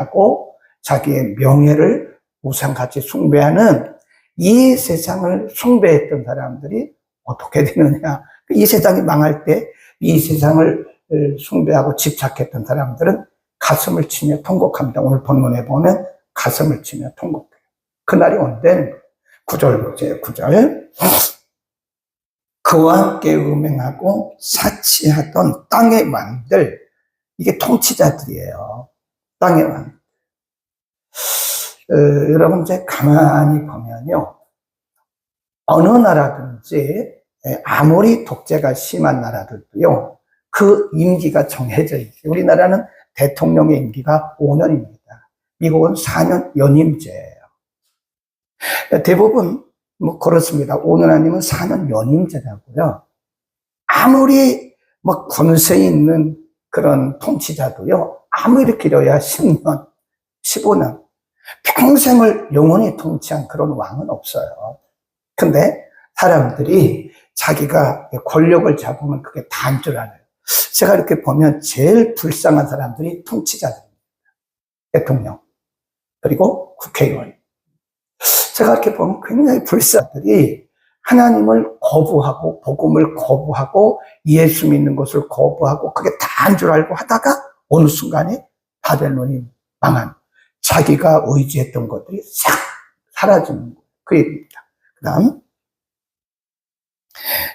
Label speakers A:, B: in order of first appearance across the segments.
A: 하고 자기의 명예를 우상같이 숭배하는 이 세상을 숭배했던 사람들이 어떻게 되느냐. 이 세상이 망할 때 이 세상을 숭배하고 집착했던 사람들은 가슴을 치며 통곡합니다. 오늘 본문에 보면 가슴을 치며 통곡해요. 그날이 온다는 거예요. 9절 보세요. 9절. 그와 함께 음행하고 사치하던 땅의 왕들, 이게 통치자들이에요. 땅의 왕. 여러분 이제 가만히 보면요, 어느 나라든지 아무리 독재가 심한 나라들도요, 그 임기가 정해져 있어요. 우리나라는 대통령의 임기가 5년입니다. 미국은 4년 연임제예요. 대부분 뭐 그렇습니다. 5년 아니면 4년 연임제라고요. 아무리 뭐 권세 있는 그런 통치자도요, 아무리 길어야 10년, 15년, 평생을 영원히 통치한 그런 왕은 없어요. 근데 사람들이 자기가 권력을 잡으면 그게 다인 줄 알아요. 제가 이렇게 보면 제일 불쌍한 사람들이 통치자들입니다. 대통령, 그리고 국회의원. 제가 이렇게 보면 굉장히 불쌍들이 하나님을 거부하고 복음을 거부하고 예수 믿는 것을 거부하고 그게 다인 줄 알고 하다가 어느 순간에 바벨론이 망한, 자기가 의지했던 것들이 싹 사라지는 거예요. 그 얘기입니다. 그 다음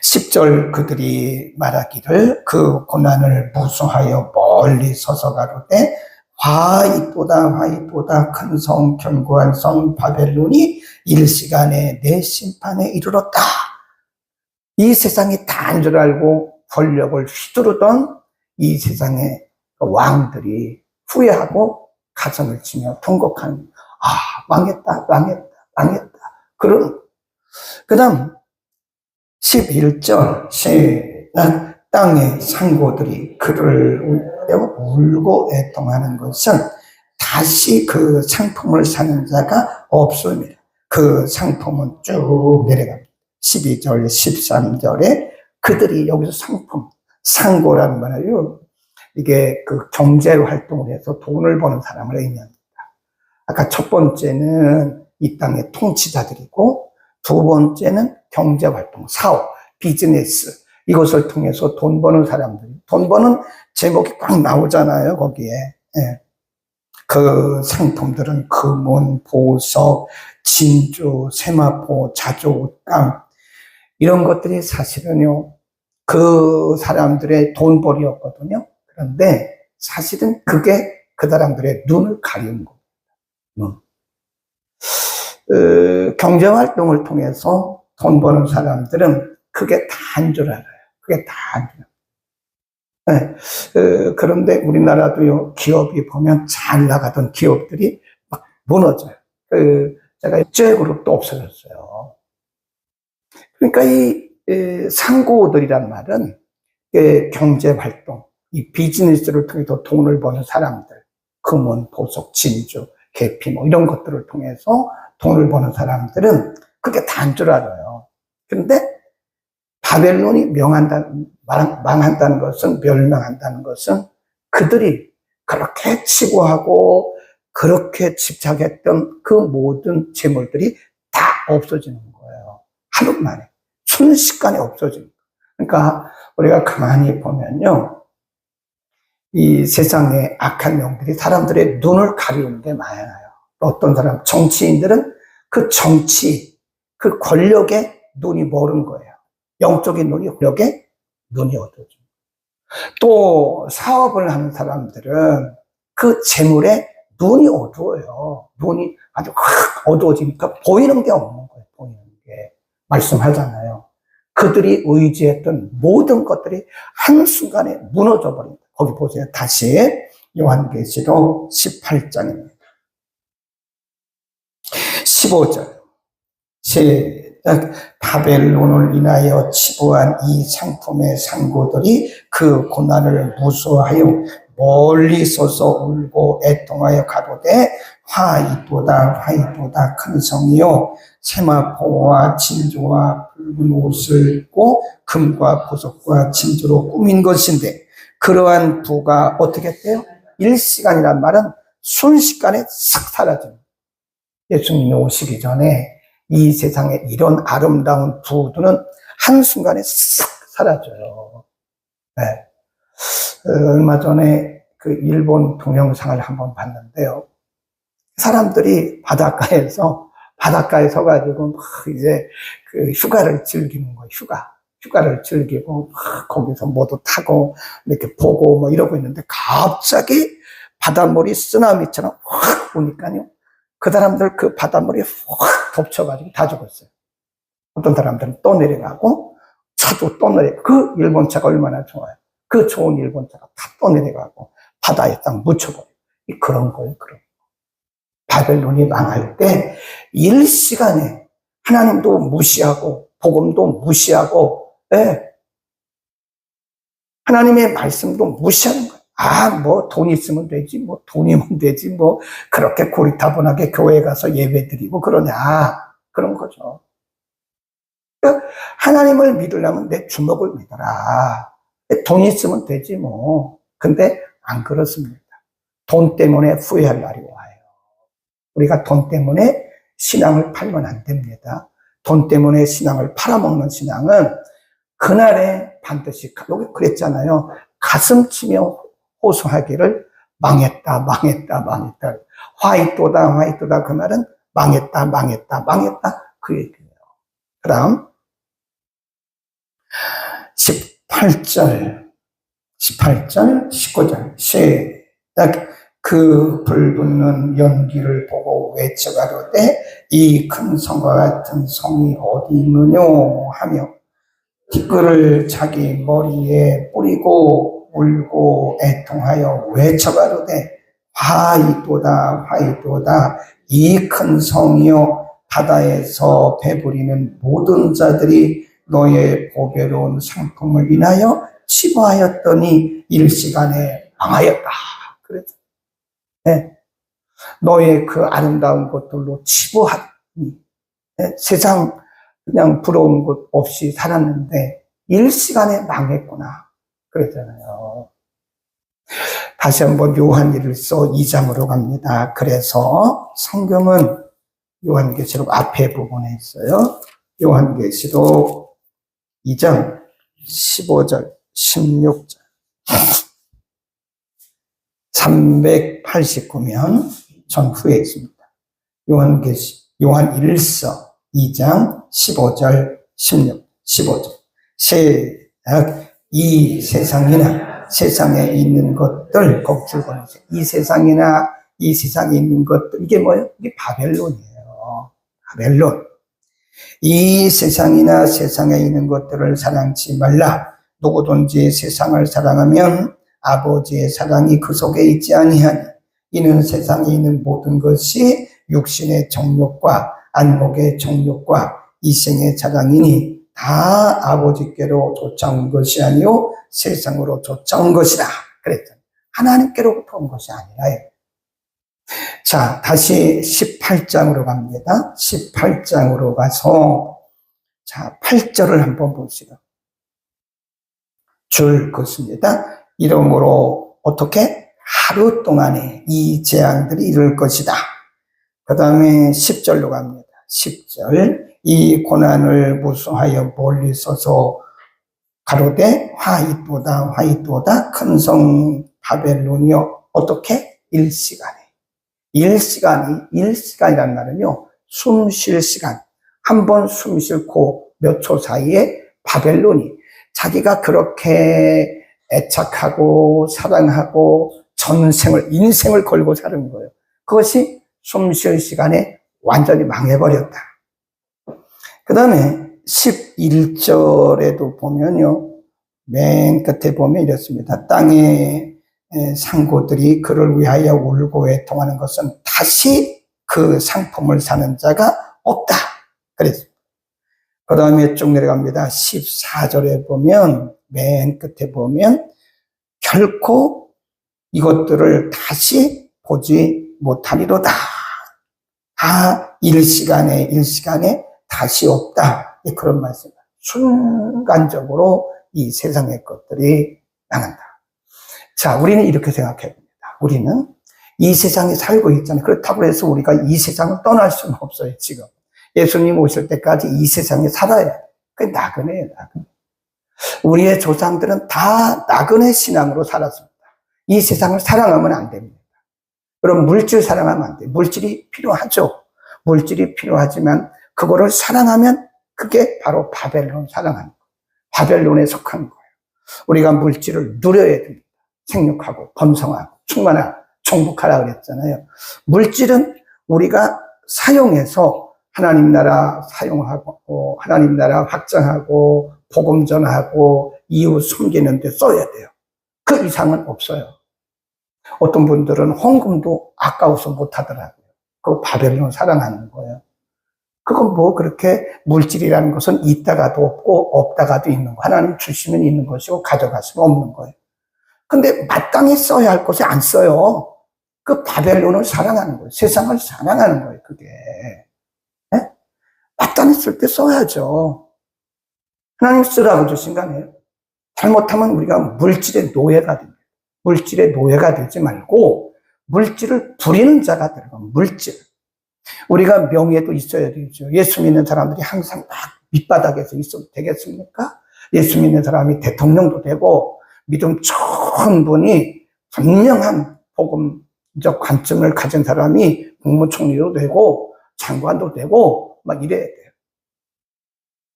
A: 10절, 그들이 말하기를 그 고난을 무수하여 멀리 서서 가로되 화이보다 큰 성 견고한 성 바벨론이 일시간에 내 심판에 이르렀다. 이 세상이 다인 줄 알고 권력을 휘두르던 이 세상의 왕들이 후회하고 가슴을 치며 통곡하는, 망했다. 그런, 그 다음 11절, 땅의 상고들이 그를 울고 애통하는 것은 다시 그 상품을 사는 자가 없습니다. 그 상품은 쭉 내려갑니다. 12절, 13절에 그들이 여기서 상품, 상고라는 말이에요. 이게 그 경제 활동을 해서 돈을 버는 사람을 의미합니다. 아까 첫 번째는 이 땅의 통치자들이고, 두 번째는 경제 활동, 사업, 비즈니스, 이것을 통해서 돈 버는 사람들이, 돈 버는 제목이 꽉 나오잖아요, 거기에. 예. 그 상품들은 금은, 보석, 진주, 세마포, 자조, 옷감, 이런 것들이 사실은요, 그 사람들의 돈벌이였거든요. 그런데 사실은 그게 그 사람들의 눈을 가리는 겁니다. 경제활동을 통해서 돈 버는 사람들은 그게 다인 줄 알아요. 그게 다인 줄 알아요. 네. 그런데 우리나라도요, 기업이 보면 잘 나가던 기업들이 막 무너져요. 제가 제그룹도 없어졌어요. 그러니까 이 상고들이란 말은 경제활동, 이 비즈니스를 통해서 돈을 버는 사람들, 금은, 보석, 진주, 계피 뭐 이런 것들을 통해서 돈을 버는 사람들은 그게 다인 줄 알아요. 그런데 바벨론이 망한다는 것은, 멸망한다는 것은 그들이 그렇게 치고하고 그렇게 집착했던 그 모든 재물들이 다 없어지는 거예요. 하루 만에, 순식간에 없어지는 거예요. 그러니까 우리가 가만히 보면요, 이 세상의 악한 영들이 사람들의 눈을 가리는 게 많아요. 어떤 사람, 정치인들은 그 정치, 그 권력에 눈이 멀은 거예요. 영적인 눈이, 권력에 눈이 어두워져요. 또 사업을 하는 사람들은 그 재물에 눈이 어두워요. 눈이 아주 확 어두워지니까 보이는 게 없는 거예요. 보이는 게. 말씀하잖아요. 그들이 의지했던 모든 것들이 한순간에 무너져 버립니다. 거기 보세요. 다시 요한계시록 18장입니다. 15절. 바벨론을 인하여 치부한 이 상품의 상고들이 그 고난을 무수하여 멀리 서서 울고 애통하여 가로되 화이보다 큰 성이요 세마포와 진주와 붉은 옷을 입고 금과 보석과 진주로 꾸민 것인데, 그러한 부가 어떻게 했대요? 일시간이란 말은 순식간에 싹 사라집니다. 예수님이 오시기 전에 이 세상에 이런 아름다운 부두는 한순간에 싹 사라져요. 네. 얼마 전에 그 일본 동영상을 한번 봤는데요. 사람들이 바닷가에 서가지고 막 이제 그 휴가를 즐기는 거예요. 휴가를 즐기고 막 거기서 뭐도 타고 이렇게 보고 뭐 이러고 있는데 갑자기 바닷물이 쓰나미처럼 확 오니까요. 그 사람들 그 바닷물이 확 덮쳐가지고 다 죽었어요. 어떤 사람들은 또 내려가고 차도 또 내려가고 그 일본 차가 얼마나 좋아요. 그 좋은 일본 차가 다 또 내려가고 바다에 딱 묻혀버려요. 그런 거예요. 그런 거. 바벨론이 망할 때 일시간에 하나님도 무시하고 복음도 무시하고 하나님의 말씀도 무시하는 거예요. 뭐 돈 있으면 되지, 뭐 돈이면 되지, 뭐 그렇게 고리타분하게 교회에 가서 예배 드리고 그러냐, 그런 거죠. 그러니까 하나님을 믿으려면 내 주먹을 믿어라. 돈 있으면 되지 뭐. 근데 안 그렇습니다. 돈 때문에 후회할 날이 와요. 우리가 돈 때문에 신앙을 팔면 안 됩니다. 돈 때문에 신앙을 팔아먹는 신앙은 그날에 반드시, 여기 그랬잖아요. 가슴 치며 호소하기를 망했다. 화이토다. 그 말은 망했다. 그 얘기예요. 그 다음, 18절, 19절, 시작. 그 불붙는 연기를 보고 외쳐가로되 이 큰 성과 같은 성이 어디 있느뇨 하며 티끌을 자기 머리에 뿌리고 울고 애통하여 외쳐가로되 화이도다 이 큰 성이요 바다에서 배부리는 모든 자들이 너의 보배로운 상품을 인하여 치부하였더니 일시간에 망하였다. 그래서 너의 그 아름다운 것들로 치부하니 세상 그냥 부러운 것 없이 살았는데 일시간에 망했구나 그랬잖아요. 다시 한번 요한일서 2장으로 갑니다. 그래서 성경은 요한계시록 앞에 부분에 있어요. 요한계시록 2장 15절 16절 389면 전후에 있습니다. 요한일서 2장 15절 16, 15절 시작. 이 세상이나 세상에 있는 것들 거꾸로 보내세요. 이 세상이나 이 세상에 있는 것들 이게 뭐예요? 이게 바벨론이에요. 바벨론. 이 세상이나 세상에 있는 것들을 사랑치 말라. 누구든지 세상을 사랑하면 아버지의 사랑이 그 속에 있지 아니하니 이는 세상에 있는 모든 것이 육신의 정욕과 안목의 정욕과 이생의 자랑이니 다 아버지께로 쫓아온 것이 아니요 세상으로 쫓아온 것이다. 그랬더니 하나님께로부터 온 것이 아니라. 자, 다시 18장으로 갑니다. 18장으로 가서 자 8절을 한번 봅시다. 줄 긋습니다. 이러므로 어떻게? 하루 동안에 이 재앙들이 이룰 것이다. 그 다음에 10절로 갑니다. 10절 이 고난을 무수하여 멀리 서서 가로되 화이도다 큰 성 바벨론이여 어떻게? 일시간이란 말은요 숨 쉴 시간 한 번 숨 쉴고 몇 초 사이에 바벨론이 자기가 그렇게 애착하고 사랑하고 전생을 인생을 걸고 사는 거예요. 그것이 숨 쉴 시간에 완전히 망해버렸다. 그 다음에 11절에도 보면요 맨 끝에 보면 이렇습니다. 땅의 상고들이 그를 위하여 울고 애통하는 것은 다시 그 상품을 사는 자가 없다. 그랬습니다. 그 다음에 쭉 내려갑니다. 14절에 보면 맨 끝에 보면 결코 이것들을 다시 보지 못하리로다. 다 일시간에 다시 없다. 그런 말씀입니다. 순간적으로 이 세상의 것들이 나간다. 자, 우리는 이렇게 생각해 봅니다. 우리는 이 세상에 살고 있잖아요. 그렇다고 해서 우리가 이 세상을 떠날 수는 없어요, 지금. 예수님 오실 때까지 이 세상에 살아야 돼요. 그게 나그네예요, 나그네. 우리의 조상들은 다 나그네 신앙으로 살았습니다. 이 세상을 사랑하면 안 됩니다. 그럼 물질 사랑하면 안 돼요. 물질이 필요하죠. 물질이 필요하지만 그거를 사랑하면 그게 바로 바벨론 사랑하는 거예요. 바벨론에 속한 거예요. 우리가 물질을 누려야 됩니다. 생육하고 번성하고 충만하고 정복하라 그랬잖아요. 물질은 우리가 사용해서 하나님 나라 사용하고 하나님 나라 확장하고 복음 전하고 이웃 섬기는 데 써야 돼요. 그 이상은 없어요. 어떤 분들은 헌금도 아까워서 못 하더라고요. 그거 바벨론 사랑하는 거예요. 그건 뭐 그렇게 물질이라는 것은 있다가도 없고 없다가도 있는 거. 하나님 주시면 있는 것이고 가져가시면 없는 거예요. 근데 마땅히 써야 할 것에 안 써요. 그 바벨론을 사랑하는 거예요. 세상을 사랑하는 거예요, 그게. 네? 마땅히 쓸 때 써야죠. 하나님 쓰라고 주신 거 아니에요? 잘못하면 우리가 물질의 노예가 됩니다. 물질의 노예가 되지 말고 물질을 부리는 자가 되고 물질. 우리가 명예도 있어야 되죠. 예수 믿는 사람들이 항상 막 밑바닥에서 있어도 되겠습니까? 예수 믿는 사람이 대통령도 되고 믿음 충분히 분명한 복음적 관점을 가진 사람이 국무총리도 되고 장관도 되고 막 이래야 돼요.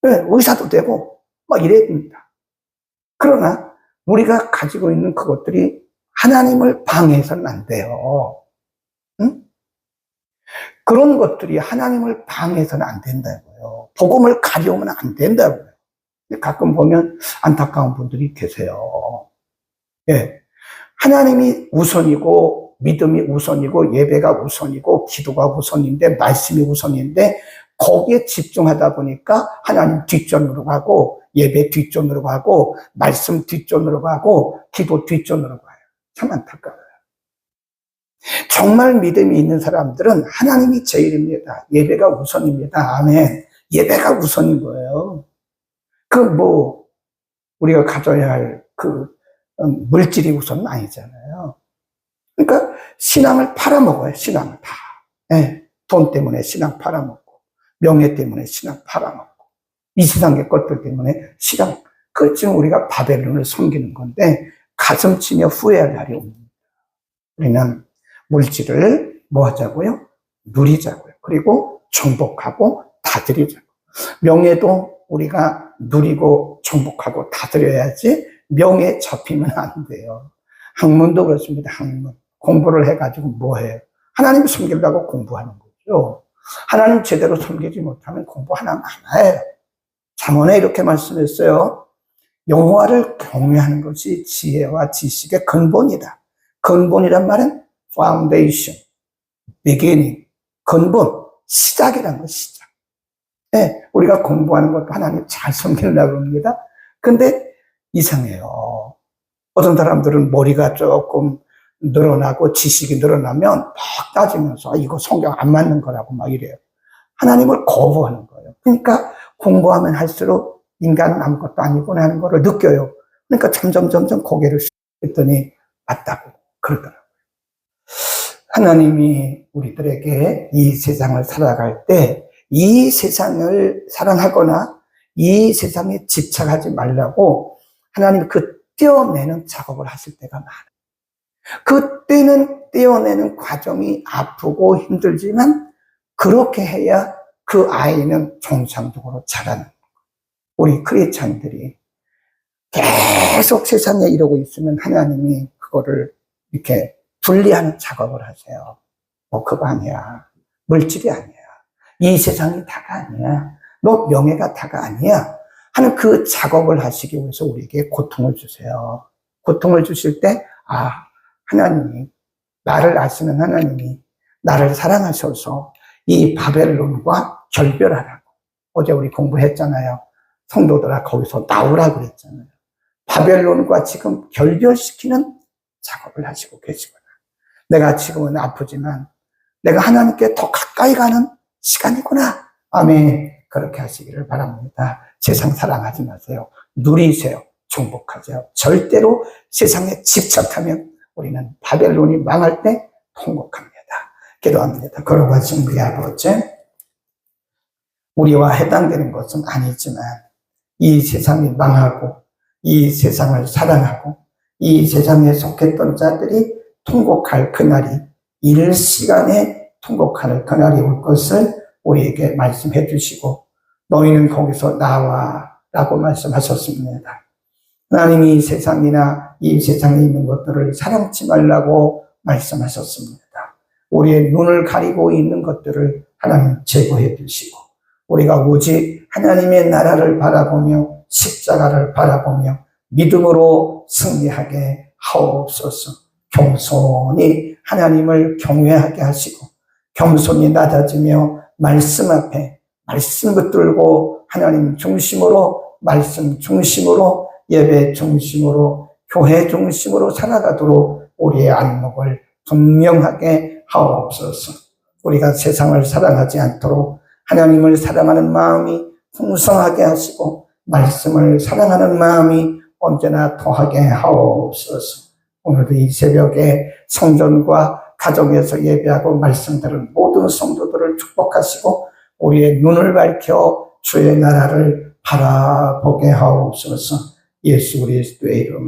A: 네, 의사도 되고 막 이래야 됩니다. 그러나 우리가 가지고 있는 그것들이 하나님을 방해해서는 안 돼요. 응? 그런 것들이 하나님을 방해해서는 안 된다고요. 복음을 가져오면 안 된다고요. 가끔 보면 안타까운 분들이 계세요. 예. 하나님이 우선이고 믿음이 우선이고 예배가 우선이고 기도가 우선인데 말씀이 우선인데 거기에 집중하다 보니까 하나님 뒷전으로 가고 예배 뒷전으로 가고 말씀 뒷전으로 가고 기도 뒷전으로 가요. 참 안타까워요. 정말 믿음이 있는 사람들은 하나님이 제일입니다. 예배가 우선입니다. 아멘. 예배가 우선인 거예요. 우리가 가져야 할 물질이 우선은 아니잖아요. 그러니까 신앙을 팔아먹어요. 신앙을 다. 네. 돈 때문에 신앙 팔아먹고 명예 때문에 신앙 팔아먹고 이 세상의 것들 때문에 신앙. 그 지금 우리가 바벨론을 섬기는 건데 가슴 치며 후회할 날이 옵니다. 우리는 물질을 뭐 하자고요? 누리자고요. 그리고 정복하고 다스리자고. 명예도 우리가 누리고 정복하고 다스려야지 명예 잡히면 안 돼요. 학문도 그렇습니다. 학문. 공부를 해가지고 뭐 해요? 하나님 섬기려고 공부하는 거죠. 하나님 제대로 섬기지 못하면 공부 하나 안 해요. 잠언에 이렇게 말씀했어요. 여호와를 경외하는 것이 지혜와 지식의 근본이다. 근본이란 말은 foundation, beginning, 근본, 시작이라는 거, 시작. 네, 우리가 공부하는 것도 하나님 잘 섬기려고 합니다. 근데 이상해요. 어떤 사람들은 머리가 조금 늘어나고 지식이 늘어나면 막 따지면서 이거 성경 안 맞는 거라고 막 이래요. 하나님을 거부하는 거예요. 그러니까 공부하면 할수록 인간은 아무것도 아니구나 하는 거를 느껴요. 그러니까 점점 고개를 숙였더니 맞다고 그러더라고요. 하나님이 우리들에게 이 세상을 살아갈 때 이 세상을 사랑하거나 이 세상에 집착하지 말라고 하나님이 떼어내는 작업을 하실 때가 많아요. 그때는 떼어내는 과정이 아프고 힘들지만 그렇게 해야 그 아이는 정상적으로 자라는 거예요. 우리 크리스찬들이 계속 세상에 이러고 있으면 하나님이 그거를 이렇게 분리하는 작업을 하세요. 그거 아니야. 물질이 아니야. 이 세상이 다가 아니야. 너 명예가 다가 아니야. 하는 그 작업을 하시기 위해서 우리에게 고통을 주세요. 고통을 주실 때, 하나님이, 나를 아시는 하나님이 나를 사랑하셔서 이 바벨론과 결별하라고. 어제 우리 공부했잖아요. 성도들아, 거기서 나오라고 그랬잖아요. 바벨론과 지금 결별시키는 작업을 하시고 계시구나. 내가 지금은 아프지만 내가 하나님께 더 가까이 가는 시간이구나. 아멘. 그렇게 하시기를 바랍니다. 세상 사랑하지 마세요. 누리세요. 정복하세요. 절대로 세상에 집착하면 우리는 바벨론이 망할 때 통곡합니다. 기도합니다. 걸어가신 우리 아버지, 우리와 해당되는 것은 아니지만 이 세상이 망하고 이 세상을 사랑하고 이 세상에 속했던 자들이 통곡할 그날이, 일시간에 통곡할 그날이 올 것을 우리에게 말씀해 주시고, 너희는 거기서 나와 라고 말씀하셨습니다. 하나님이 이 세상이나 이 세상에 있는 것들을 사랑치 말라고 말씀하셨습니다. 우리의 눈을 가리고 있는 것들을 하나님 제거해 주시고, 우리가 오직 하나님의 나라를 바라보며 십자가를 바라보며 믿음으로 승리하게 하옵소서. 겸손히 하나님을 경외하게 하시고, 겸손히 낮아지며 말씀 앞에 말씀 붙들고 하나님 중심으로, 말씀 중심으로, 예배 중심으로, 교회 중심으로 살아가도록 우리의 안목을 분명하게 하옵소서. 우리가 세상을 사랑하지 않도록 하나님을 사랑하는 마음이 풍성하게 하시고, 말씀을 사랑하는 마음이 언제나 더하게 하옵소서. 오늘도 이 새벽에 성전과 가정에서 예배하고 말씀 들은 모든 성도들을 축복하시고, 우리의 눈을 밝혀 주의 나라를 바라보게 하옵소서. 예수 그리스도의 이름